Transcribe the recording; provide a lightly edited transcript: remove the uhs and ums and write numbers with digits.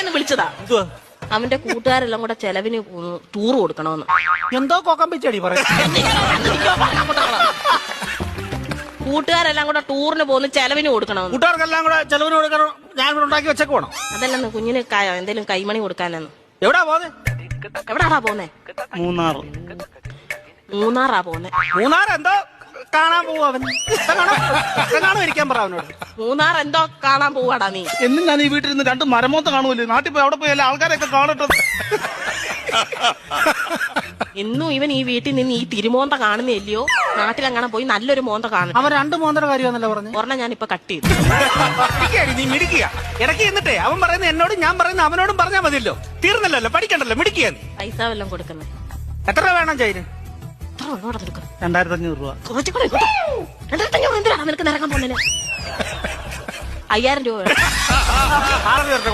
ഒന്ന് വിളിച്ചതാ. അവന്റെ കൂട്ടുകാരെല്ലാം കൂടെ ചെലവിന് ടൂർ കൊടുക്കണമെന്ന്. എന്തോ കൊക്കം പിച്ചടി പറയും. കൂട്ടുകാരെല്ലാം കൂടെ ടൂറിന് പോകുന്ന ചെലവിന് കൊടുക്കണമെന്ന്. കൂട്ടുകാർക്കെല്ലാം കൂടെ ചെലവിന് കൊടുക്കണം. ഞാൻ കൂടെ ഉണ്ടാക്കി വെച്ചേക്ക് പോണം. അതല്ലെന്ന് കുഞ്ഞിന് എന്തേലും കൈമണി കൊടുക്കാനെന്ന്. എവിടാ പോന്നെ? എവിടാടാ പോന്നെ? മൂന്നാറാ പോന്നെ. മൂന്നാർ എന്തോ കാണാൻ പോവും അവൻ. കാണാൻ ഇരിക്കാൻ പറ അവനോട്. മൂന്നാർ എന്തോ കാണാൻ പോവാടാ നീ. എന്നും ഞാൻ ഈ വീട്ടിൽ നിന്ന് 2 മരമോത്ത കാണുമല്ലോ. നാട്ടിൽ പോയി അവിടെ പോയി എല്ലാ ആൾക്കാരെയൊക്കെ കാണട്ടെ. ഇന്നും ഇവൻ ഈ വീട്ടിൽ നിന്ന് ഈ തിരുമോന്ത കാണുന്നില്ലയോ? നാട്ടിലെങ്ങനെ പോയി നല്ലൊരു മോന്ത കാണും. അവൻ 2 മോന്തര കാര്യമാണല്ലോ പറഞ്ഞു. ഒരെണ്ണം ഞാൻ ഇപ്പൊ കട്ട് ചെയ്തു. നീ മിടിക്കുക. ഇടയ്ക്ക് എന്നിട്ടേ അവൻ പറയുന്നത് എന്നോടും ഞാൻ പറയുന്നത് അവനോടും പറഞ്ഞാൽ മതിയല്ലോ. തീർന്നല്ലോ, പഠിക്കണ്ടല്ലോ, മിടിക്കുക നീ. പൈസ വല്ലതും കൊടുക്കുന്നേ. എത്ര രൂപ വേണം ചൈന്? 2500 രൂപ. 2500 എന്തിനാണ് നിനക്ക് നിരക്കാൻ പോകുന്നതിന്? 5000 രൂപ വേണം. 6 പേരുടെ